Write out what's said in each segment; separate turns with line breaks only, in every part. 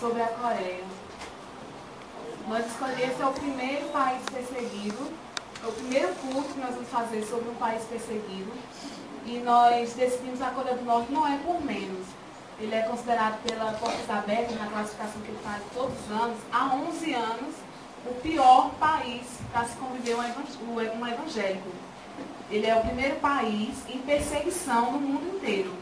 sobre a Coreia. Esse é o primeiro país perseguido, é o primeiro curso que nós vamos fazer sobre um país perseguido. E nós decidimos que a Coreia do Norte não é por menos. Ele é considerado pela Portas Abertas, na classificação que ele faz todos os anos, há 11 anos, o pior país para se conviver um evangélico. Ele é o primeiro país em perseguição no mundo inteiro.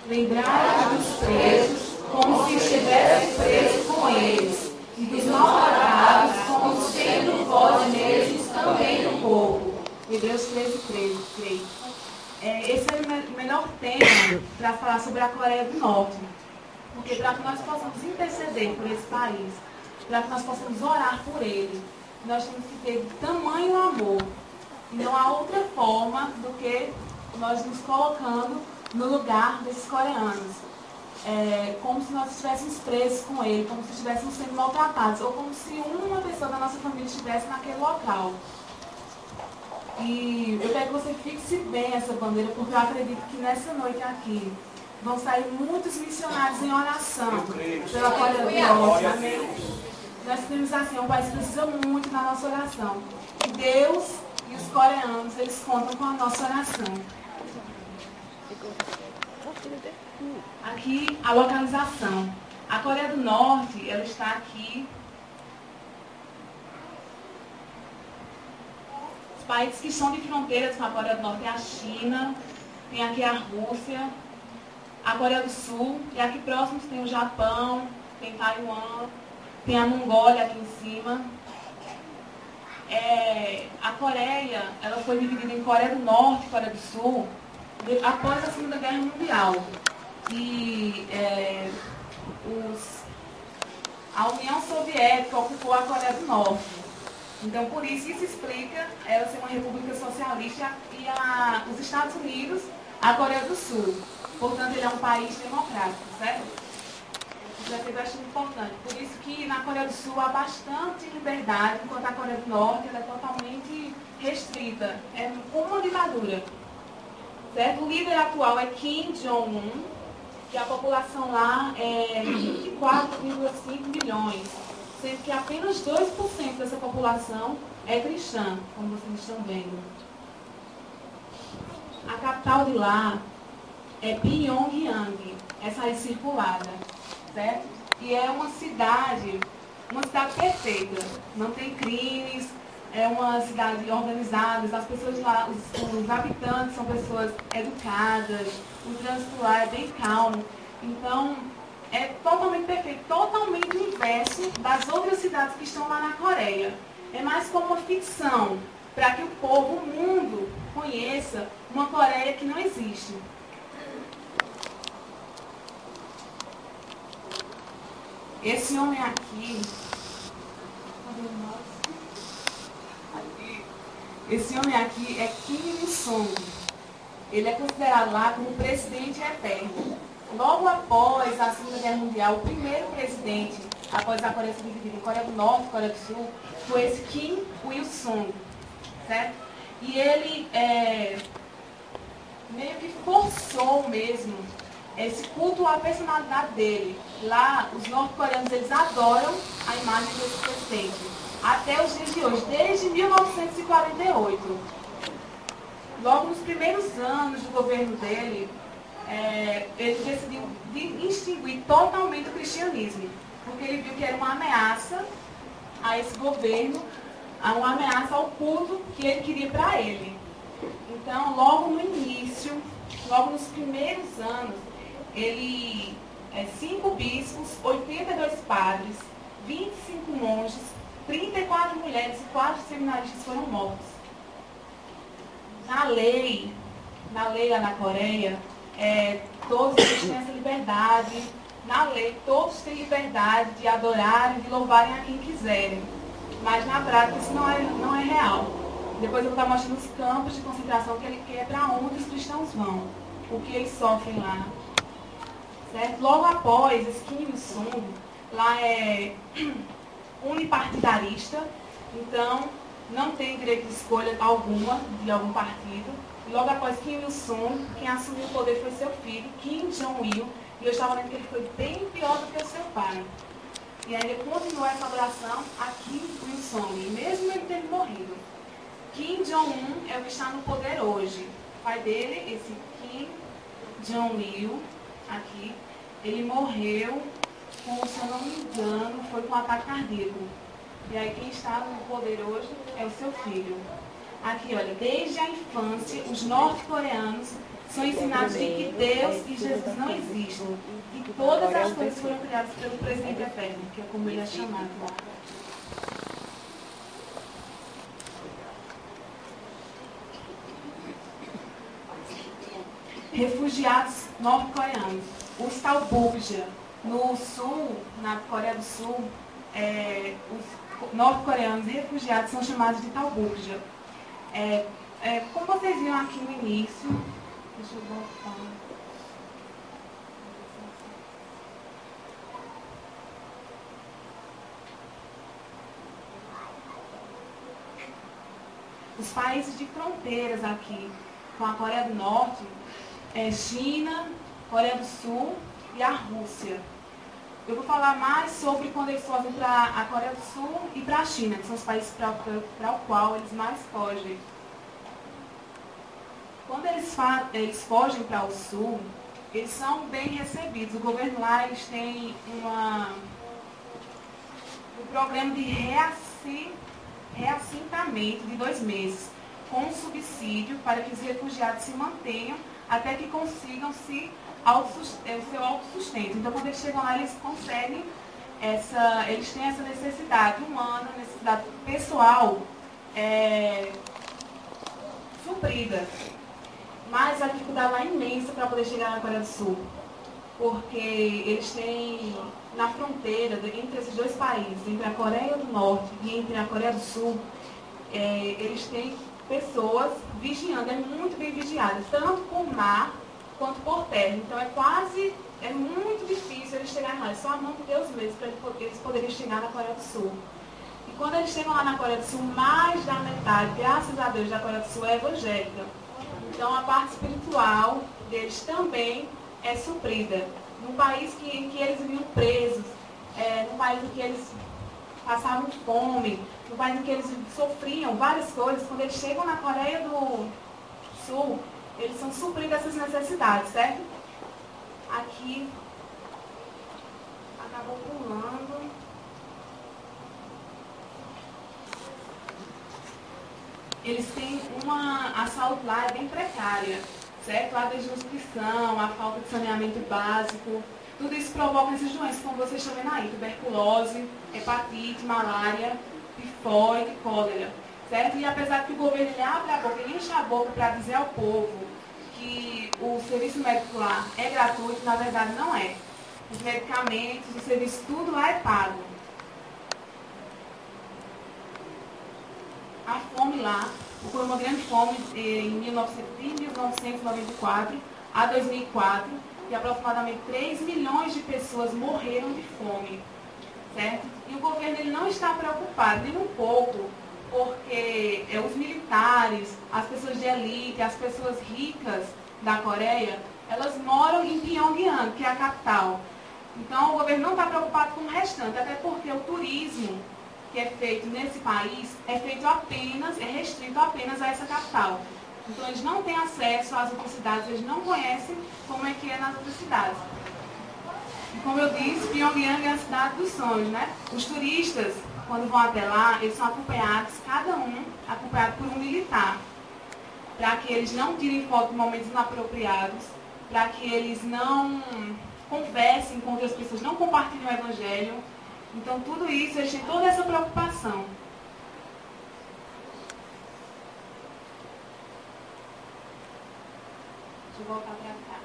Lembrai dos presos como se estivesse preso com eles, e dos maltratados como sendo vós mesmos também um pouco. Hebreus 13:3. Esse é o melhor tema para falar sobre a Coreia do Norte. Porque para que nós possamos interceder por esse país, para que nós possamos orar por ele, nós temos que ter tamanho amor. E não há outra forma do que nós nos colocando no lugar desses coreanos. Como se nós estivéssemos presos com ele, como se estivéssemos sendo maltratados, ou como se uma pessoa da nossa família estivesse naquele local. E eu quero que você fixe bem essa bandeira, porque eu acredito que nessa noite aqui vão sair muitos missionários em oração pela Coreia do Norte. Amém? Nós temos assim, um país que precisa muito da nossa oração. E Deus e os coreanos, eles contam com a nossa oração. Aqui a localização. A Coreia do Norte, ela está aqui. Os países que estão de fronteiras com a Coreia do Norte é a China, tem aqui a Rússia, a Coreia do Sul, e aqui próximos tem o Japão, tem Taiwan, tem a Mongólia aqui em cima. A Coreia, ela foi dividida em Coreia do Norte e Coreia do Sul após a Segunda Guerra Mundial. E a União Soviética ocupou a Coreia do Norte. Então, por isso explica ela ser uma república socialista e os Estados Unidos, a Coreia do Sul. Portanto, ele é um país democrático, certo? Isso é bastante importante. Por isso que na Coreia do Sul há bastante liberdade, enquanto a Coreia do Norte ela é totalmente restrita. É como uma ditadura. Certo? O líder atual é Kim Jong-un, que a população lá é 24,5 milhões, sendo que apenas 2% dessa população é cristã, como vocês estão vendo. A capital de lá é Pyongyang, essa aí circulada, certo? E é uma cidade perfeita, não tem crimes, é uma cidade organizada, as pessoas lá, os habitantes são pessoas educadas, o trânsito lá é bem calmo. Então, é totalmente perfeito, totalmente o inverso das outras cidades que estão lá na Coreia. É mais como uma ficção, para que o povo, o mundo, conheça uma Coreia que não existe. Esse homem aqui... Esse homem aqui é Kim Il-sung. Ele é considerado lá como presidente eterno. Logo após a Segunda Guerra Mundial, o primeiro presidente, após a Coreia ser dividida em Coreia do Norte e Coreia do Sul, foi esse Kim Il-sung, certo? E ele meio que forçou mesmo esse culto à personalidade dele. Lá, os norte-coreanos, eles adoram a imagem desse presidente. Até os dias de hoje, desde 1948. Logo nos primeiros anos do governo dele, ele decidiu extinguir totalmente o cristianismo, porque ele viu que era uma ameaça a esse governo, uma ameaça ao culto que ele queria para ele. Então, logo no início, logo nos primeiros anos, 5 bispos, 82 padres, 25 monges, 34 mulheres e 4 seminaristas foram mortos. Na lei lá na Coreia, todos eles têm essa liberdade. Na lei, todos têm liberdade de adorarem, de louvarem a quem quiserem. Mas na prática isso não é real. Depois eu vou estar mostrando os campos de concentração que é para onde os cristãos vão, o que eles sofrem lá. Certo? Logo após, esse Kim Il-sung, lá é unipartidarista, então não tem direito de escolha alguma de algum partido. E logo após Kim Il-sung, quem assumiu o poder foi seu filho, Kim Jong-il, e eu estava vendo que ele foi bem pior do que o seu pai. E aí ele continuou essa adoração a Kim Il-sung, mesmo ele tendo morrido. Kim Jong-un é o que está no poder hoje. O pai dele, esse Kim Jong-il, aqui, ele morreu com, se eu não me engano, foi com um ataque cardíaco. E aí quem está no poder hoje é o seu filho. Aqui, olha, desde a infância, os norte-coreanos são ensinados de que Deus e Jesus não existem. E todas as coisas foram criadas pelo presidente eterno, que é como ele é chamado lá. Refugiados norte-coreanos. Os Talbukja, no sul, na Coreia do Sul, os norte-coreanos e refugiados são chamados de Talbukja. Como vocês viram aqui no início, deixa eu voltar. Os países de fronteiras aqui com a Coreia do Norte é China, Coreia do Sul e a Rússia. Eu vou falar mais sobre quando eles fogem para a Coreia do Sul e para a China, que são os países para o qual eles mais fogem. Quando eles fogem para o Sul, eles são bem recebidos. O governo lá, eles têm um programa de reassentamento de 2 meses, com um subsídio para que os refugiados se mantenham até que consigam o seu autossustento. Então, quando eles chegam lá, eles conseguem eles têm essa necessidade humana, necessidade pessoal suprida. Mas a dificuldade lá é imensa para poder chegar na Coreia do Sul, porque eles têm, na fronteira entre esses 2 países, entre a Coreia do Norte e entre a Coreia do Sul, eles têm pessoas vigiando, é muito bem vigiadas, tanto por mar quanto por terra. Então é muito difícil eles chegarem lá, é só a mão de Deus mesmo para eles poderem chegar na Coreia do Sul. E quando eles chegam lá na Coreia do Sul, mais da metade, graças a Deus, da Coreia do Sul é evangélica. Então a parte espiritual deles também é suprida. No país em que eles viviam presos, no país em que eles passavam fome, no país em que eles sofriam várias coisas, quando eles chegam na Coreia do Sul, eles são supridos essas necessidades, certo? Aqui, acabou pulando. Eles têm a saúde lá é bem precária, certo? A desnutrição, a falta de saneamento básico, tudo isso provoca essas doenças, como vocês estão vendo aí, tuberculose, hepatite, malária, tifoide, cólera, certo? E apesar que o governo ele abre a boca, ele enche a boca para dizer ao povo que o serviço médico lá é gratuito, na verdade não é. Os medicamentos, o serviço, tudo lá é pago. A fome lá, foi uma grande fome de 1994 a 2004, e aproximadamente 3 milhões de pessoas morreram de fome, certo? E o governo ele não está preocupado nem um pouco, porque os militares, as pessoas de elite, as pessoas ricas da Coreia, elas moram em Pyongyang, que é a capital. Então o governo não está preocupado com o restante, até porque o turismo que é feito nesse país é feito apenas, é restrito apenas a essa capital. Então eles não têm acesso às outras cidades, eles não conhecem como é que é nas outras cidades. E como eu disse, Pyongyang é a cidade dos sonhos, né? Os turistas, quando vão até lá, eles são acompanhados, cada um acompanhado por um militar, para que eles não tirem foto em momentos inapropriados, para que eles não conversem com outras pessoas, não compartilhem o evangelho. Então, tudo isso, eles têm toda essa preocupação. Deixa eu voltar para cá.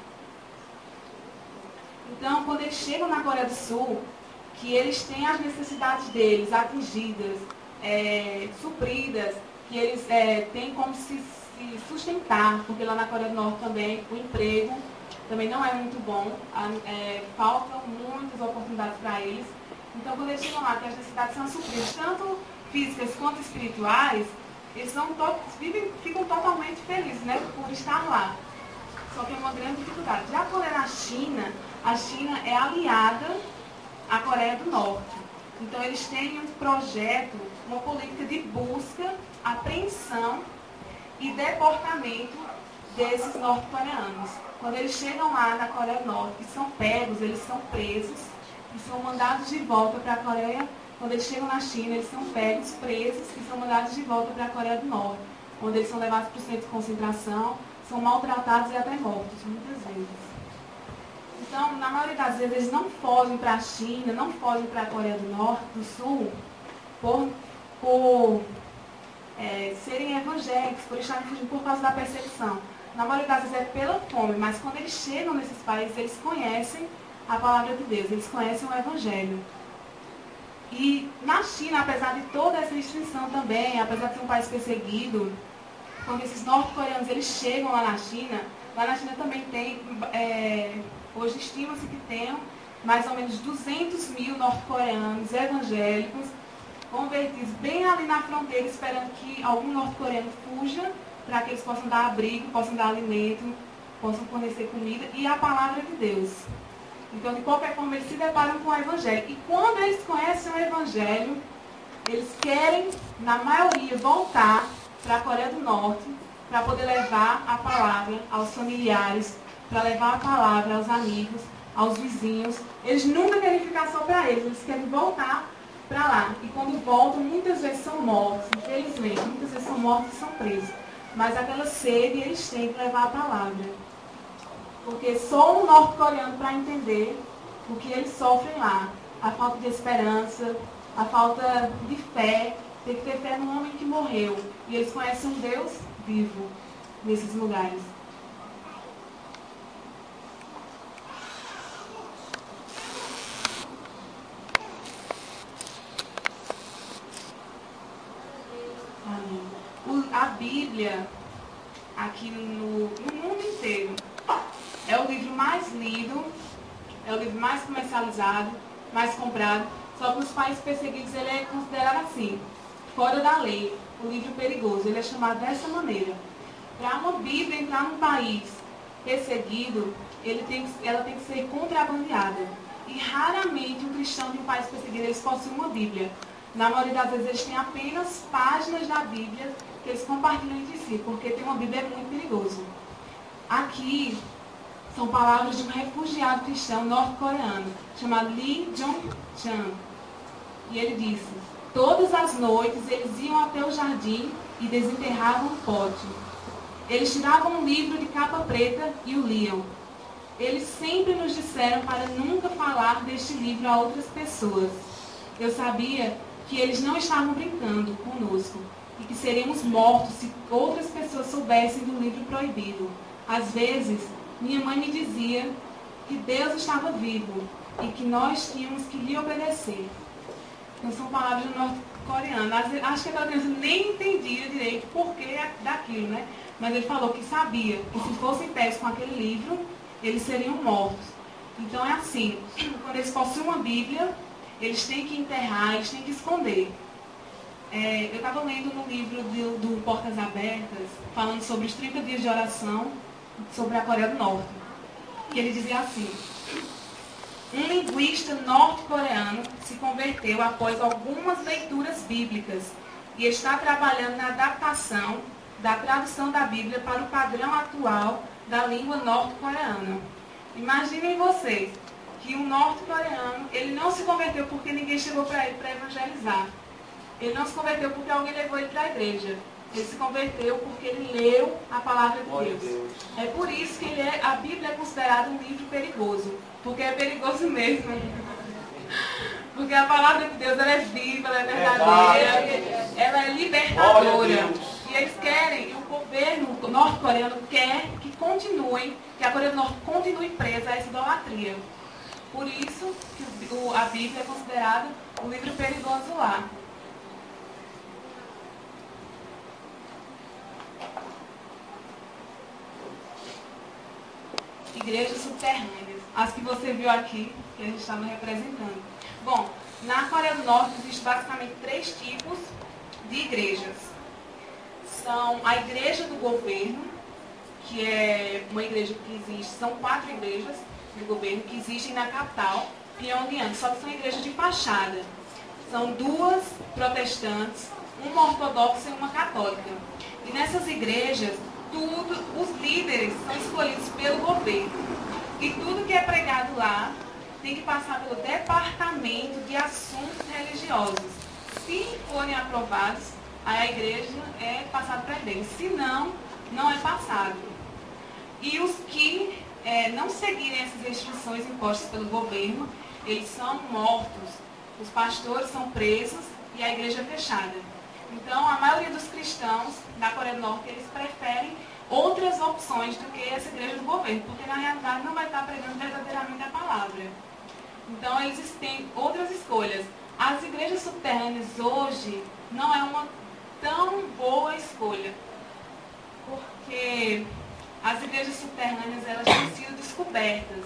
Então, quando eles chegam na Coreia do Sul, que eles têm as necessidades deles atingidas, supridas, que eles têm como se sustentar, porque lá na Coreia do Norte também o emprego também não é muito bom, faltam muitas oportunidades para eles. Então, quando eles chegam lá, que as necessidades são supridas, tanto físicas quanto espirituais, eles ficam totalmente felizes, né, por estar lá. Só que é uma grande dificuldade. Já quando é na China, a China é aliada à Coreia do Norte. Então eles têm um projeto, uma política de busca, apreensão e deportamento desses norte-coreanos. Quando eles chegam lá na Coreia do Norte e são pegos, eles são presos e são mandados de volta para a Coreia. Quando eles chegam na China, eles são pegos, presos e são mandados de volta para a Coreia do Norte, onde eles são levados para o centro de concentração, são maltratados e até mortos, muitas vezes. Então, na maioria das vezes, eles não fogem para a China, não fogem para a Coreia do Norte, do Sul, por serem evangélicos, por estarem fugindo por causa da perseguição. Na maioria das vezes é pela fome, mas quando eles chegam nesses países, eles conhecem a palavra de Deus, eles conhecem o Evangelho. E na China, apesar de toda essa restrição também, apesar de ser um país perseguido, quando esses norte-coreanos eles chegam lá na China também tem, hoje estima-se que tenham mais ou menos 200 mil norte-coreanos evangélicos convertidos bem ali na fronteira, esperando que algum norte-coreano fuja, para que eles possam dar abrigo, possam dar alimento, possam fornecer comida e a palavra de Deus. Então, de qualquer forma, eles se deparam com o Evangelho. E quando eles conhecem o Evangelho, eles querem, na maioria, voltar para a Coreia do Norte, para poder levar a palavra aos familiares, para levar a palavra aos amigos, aos vizinhos. Eles nunca querem ficar só para eles querem voltar para lá. E quando voltam, muitas vezes são mortos, infelizmente. Muitas vezes são mortos e são presos. Mas aquela sede eles têm que levar a palavra. Porque só um norte-coreano para entender o que eles sofrem lá. A falta de esperança, a falta de fé. Tem que ter fé no homem que morreu. E eles conhecem um Deus vivo nesses lugares. A Bíblia, aqui no mundo inteiro, é o livro mais lido, é o livro mais comercializado, mais comprado. Só que nos países perseguidos ele é considerado assim, fora da lei, o livro perigoso. Ele é chamado dessa maneira. Para uma Bíblia entrar num país perseguido, ela tem que ser contrabandeada. E raramente um cristão de um país perseguido eles possuem uma Bíblia. Na maioria das vezes eles têm apenas páginas da Bíblia que eles compartilham entre si, porque ter uma Bíblia é muito perigoso. Aqui são palavras de um refugiado cristão norte-coreano, chamado Lee Jong-chan. E ele disse: todas as noites eles iam até o jardim e desenterravam um pote. Eles tiravam um livro de capa preta e o liam. Eles sempre nos disseram para nunca falar deste livro a outras pessoas. Eu sabia que eles não estavam brincando conosco e que seríamos mortos se outras pessoas soubessem do livro proibido. Às vezes, minha mãe me dizia que Deus estava vivo e que nós tínhamos que lhe obedecer. Então, são palavras do norte-coreano. Acho que aquela criança nem entendia direito o porquê daquilo, né? Mas ele falou que sabia que se fossem pegos com aquele livro, eles seriam mortos. Então, é assim, quando eles possuem uma Bíblia, eles têm que enterrar, eles têm que esconder. Eu estava lendo no livro do Portas Abertas, falando sobre os 30 dias de oração sobre a Coreia do Norte. E ele dizia assim: um linguista norte-coreano se converteu após algumas leituras bíblicas e está trabalhando na adaptação da tradução da Bíblia para o padrão atual da língua norte-coreana. Imaginem vocês que um norte-coreano, ele não se converteu porque ninguém chegou para ele para evangelizar. Ele não se converteu porque alguém levou ele para a igreja. Ele se converteu porque ele leu a palavra de Deus. É por isso que a Bíblia é considerada um livro perigoso. Porque é perigoso mesmo. Porque a palavra de Deus ela é viva, ela é verdadeira, ela é libertadora. E eles querem, o governo norte-coreano quer que a Coreia do Norte continue presa a essa idolatria. Por isso que a Bíblia é considerada um livro perigoso lá. Igrejas subterrâneas, as que você viu aqui, que a gente estava representando. Bom, na Coreia do Norte existem basicamente 3 tipos de igrejas. são a Igreja do Governo, que é uma igreja que existe, são 4 igrejas do governo que existem na capital, Pyongyang, só que são igrejas de fachada. São 2 protestantes, uma ortodoxa e uma católica. E nessas igrejas, os líderes são escolhidos pelo governo. E tudo que é pregado lá tem que passar pelo Departamento de Assuntos Religiosos. Se forem aprovados, aí a igreja é passada para eles. Se não, não é passado. E os que não seguirem essas restrições impostas pelo governo, eles são mortos. Os pastores são presos e a igreja é fechada. Então, a maioria dos cristãos da Coreia do Norte, eles preferem outras opções do que essa igreja do governo, porque na realidade não vai estar pregando verdadeiramente a palavra. Então, eles têm outras escolhas. As igrejas subterrâneas hoje não é uma tão boa escolha, porque as igrejas subterrâneas elas têm sido descobertas.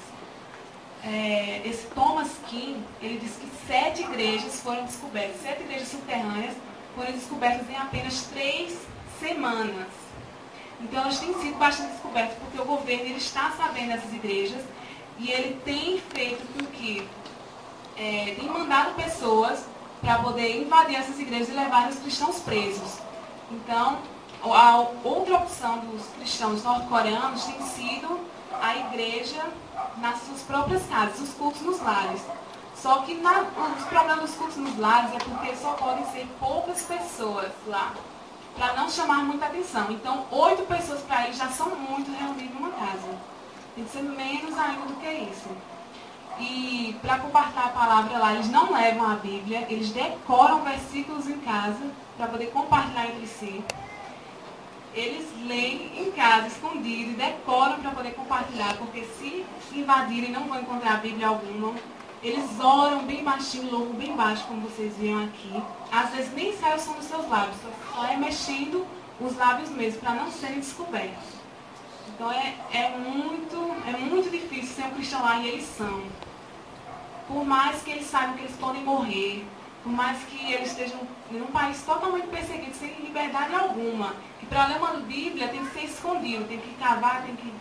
Esse Thomas King, ele diz que 7 igrejas foram descobertas, 7 igrejas subterrâneas foram descobertas em apenas 3 semanas. Então elas têm sido bastante descobertas, porque o governo ele está sabendo dessas igrejas e ele tem feito com que tem mandado pessoas para poder invadir essas igrejas e levar os cristãos presos. Então, a outra opção dos cristãos norte-coreanos tem sido a igreja nas suas próprias casas, os cultos nos lares. Só que os problemas dos cultos nos lares é porque só podem ser poucas pessoas lá, para não chamar muita atenção. Então, 8 pessoas para eles já são muito reunidas numa casa. Tem que ser menos ainda do que isso. E para compartilhar a palavra lá, eles não levam a Bíblia, eles decoram versículos em casa para poder compartilhar entre si. Eles leem em casa, escondido, e decoram para poder compartilhar, porque se invadirem não vão encontrar a Bíblia alguma. Eles oram bem baixinho, louvam bem baixo, como vocês viram aqui. Às vezes nem sai o som dos seus lábios, só é mexendo os lábios mesmo, para não serem descobertos. Então é muito difícil ser um cristão lá, e eles são. Por mais que eles saibam que eles podem morrer, por mais que eles estejam em um país totalmente perseguido, sem liberdade alguma, que para ler uma Bíblia tem que ser escondido, tem que cavar, tem que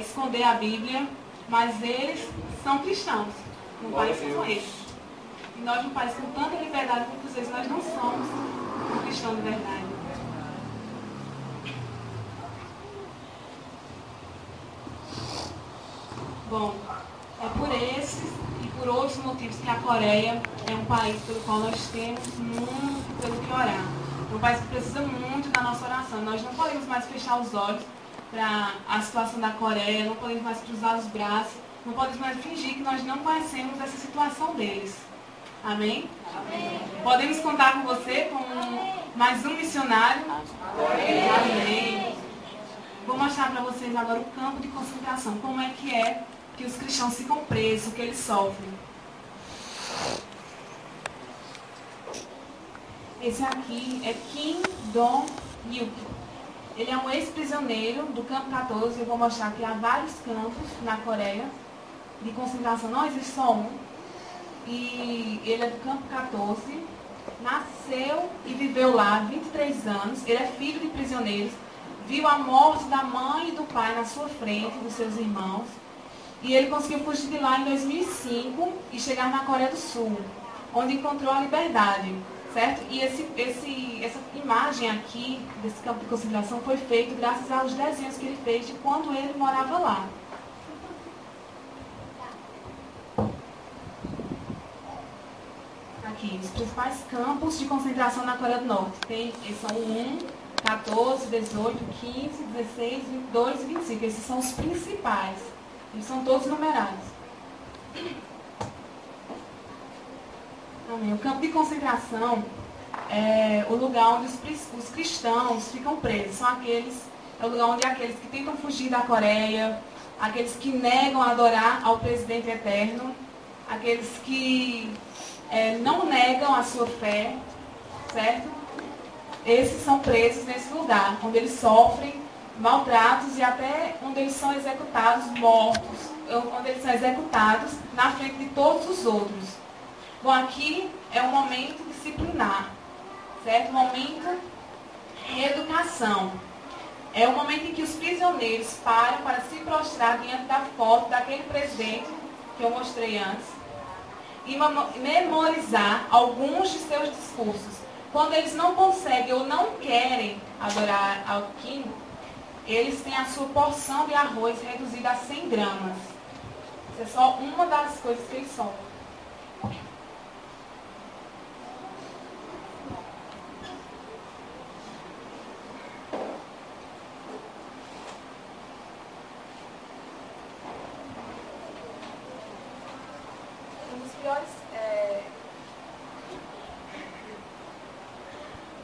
esconder a Bíblia, mas eles são cristãos, num país como esse. E nós, num país com tanta liberdade, muitas vezes nós não somos um cristão de verdade. Bom, é por esses e por outros motivos que a Coreia é um país pelo qual nós temos muito pelo que orar. É um país que precisa muito da nossa oração. Nós não podemos mais fechar os olhos para a situação da Coreia, não podemos mais cruzar os braços, não podemos mais fingir que nós não conhecemos essa situação deles. Amém? Amém. Podemos contar com você como mais um missionário? Amém. Amém. Vou mostrar para vocês agora o campo de concentração, como é que os cristãos ficam presos, o que eles sofrem. Esse aqui é Kim Dong-yuk. Ele é um ex-prisioneiro do campo 14. Eu vou mostrar que há vários campos na Coreia de concentração, não existe só um. E ele é do campo 14. Nasceu e viveu lá 23 anos. Ele é filho de prisioneiros. Viu a morte da mãe e do pai na sua frente, dos seus irmãos. E ele conseguiu fugir de lá em 2005 e chegar na Coreia do Sul, onde encontrou a liberdade, certo? E essa imagem aqui, desse campo de concentração, foi feito graças aos desenhos que ele fez de quando ele morava lá. Aqui, os principais campos de concentração na Coreia do Norte. São 1, 14, 18, 15, 16, 22 e 25. Esses são os principais. Eles são todos numerados. Amém. O campo de concentração é o lugar onde os cristãos ficam presos. É o lugar onde aqueles que tentam fugir da Coreia, aqueles que negam adorar ao presidente eterno, aqueles que não negam a sua fé, certo? Esses são presos nesse lugar, onde eles sofrem maltratos e até onde eles são executados, mortos, onde eles são executados na frente de todos os outros. Bom, aqui é um momento disciplinar, certo? Um momento Reeducação. É o momento em que os prisioneiros param para se prostrar diante da foto daquele presidente que eu mostrei antes e memorizar alguns de seus discursos. Quando eles não conseguem ou não querem adorar ao Kim, eles têm a sua porção de arroz reduzida a 100 gramas. Isso é só uma das coisas que eles soltam.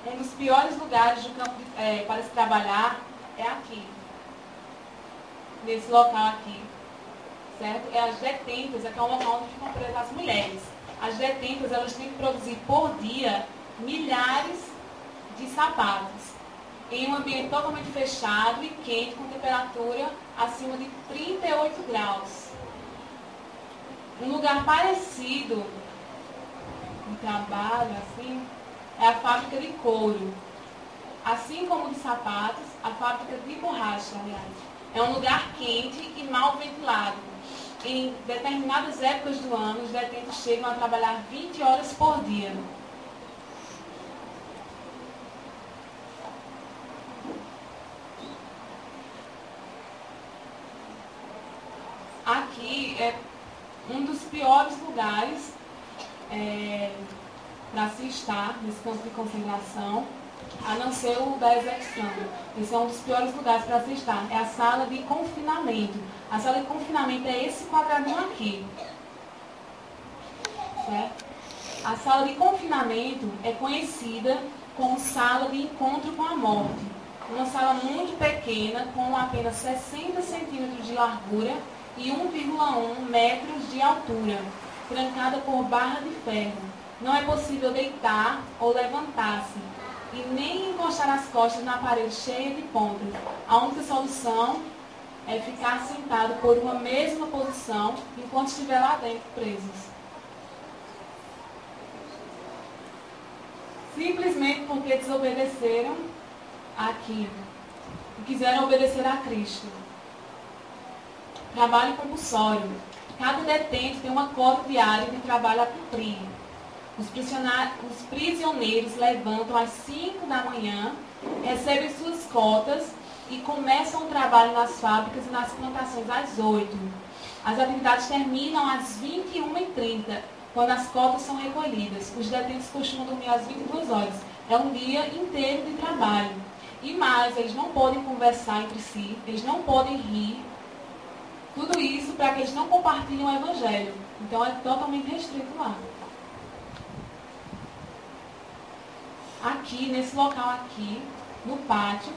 Um dos piores lugares do campo para se trabalhar é aqui, nesse local aqui, certo? É as detentas, aqui é um local onde ficam presas as mulheres. As detentas, elas têm que produzir por dia milhares de sapatos, em um ambiente totalmente fechado e quente, com temperatura acima de 38 graus. Um lugar parecido, um trabalho assim, é a fábrica de couro. Assim como de sapatos, a fábrica de borracha, aliás. É um lugar quente e mal ventilado. Em determinadas épocas do ano, os detentos chegam a trabalhar 20 horas por dia. Aqui é um dos piores lugares para se estar nesse campo de concentração, a não ser o da execução. Esse é um dos piores lugares para se estar. É a sala de confinamento. A sala de confinamento é esse quadradinho aqui. Certo? A sala de confinamento é conhecida como sala de encontro com a morte. Uma sala muito pequena, com apenas 60 centímetros de largura e 1,1 metros de altura, trancada por barra de ferro. Não é possível deitar ou levantar-se e nem encostar as costas na parede cheia de pontas. A única solução é ficar sentado por uma mesma posição enquanto estiver lá dentro presos. Simplesmente porque desobedeceram aqui e quiseram obedecer a Cristo. Trabalho compulsório. Cada detento tem uma cota diária de trabalho a cumprir. Os prisioneiros levantam às 5 da manhã, recebem suas cotas e começam o trabalho nas fábricas e nas plantações às 8. As atividades terminam às 21h30, quando as cotas são recolhidas. Os detentos costumam dormir às 22 horas. É um dia inteiro de trabalho. E mais, eles não podem conversar entre si, eles não podem rir. Tudo isso para que eles não compartilhem o Evangelho. Então é totalmente restrito lá. Aqui, nesse local aqui, no pátio,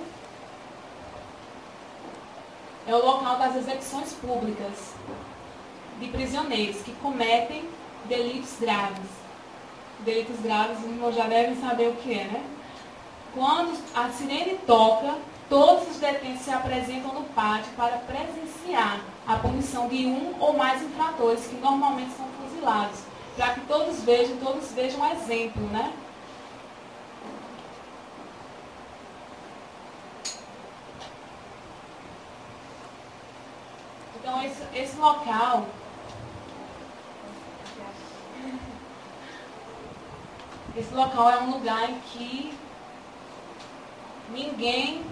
é o local das execuções públicas de prisioneiros que cometem delitos graves. Delitos graves, os irmãos já devem saber o que é, né? Quando a sirene toca, todos os detentos se apresentam no pátio para presenciar a punição de um ou mais infratores que normalmente são fuzilados, para que todos vejam um exemplo, né? Então, esse local é um lugar em que ninguém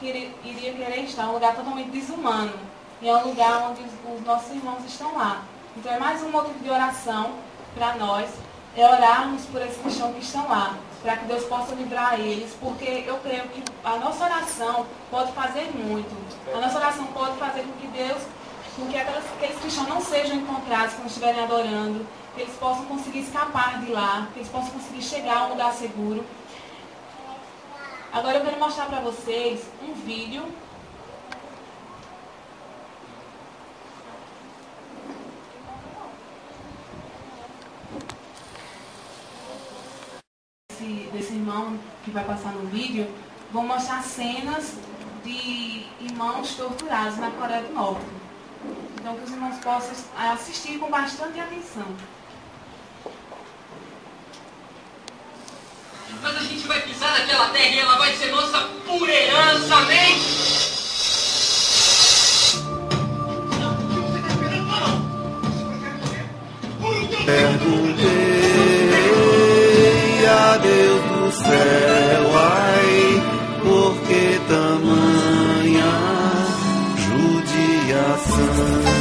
iria querer estar, um lugar totalmente desumano. E é um lugar onde os nossos irmãos estão lá. Então, é mais um motivo de oração para nós, é orarmos por esses cristãos que estão lá, para que Deus possa livrar eles, porque eu creio que a nossa oração pode fazer muito. A nossa oração pode fazer com que aqueles cristãos não sejam encontrados quando estiverem adorando, que eles possam conseguir escapar de lá, que eles possam conseguir chegar a um lugar seguro. Agora eu quero mostrar para vocês um vídeo desse irmão que vai passar no vídeo. Vou mostrar cenas de irmãos torturados na Coreia do Norte. Então que os irmãos possam assistir com bastante atenção.
Mas a gente vai pisar naquela pela terra e ela vai ser nossa pura herança, amém?
Perguntei a Deus do céu, ai, por que tamanha judiação?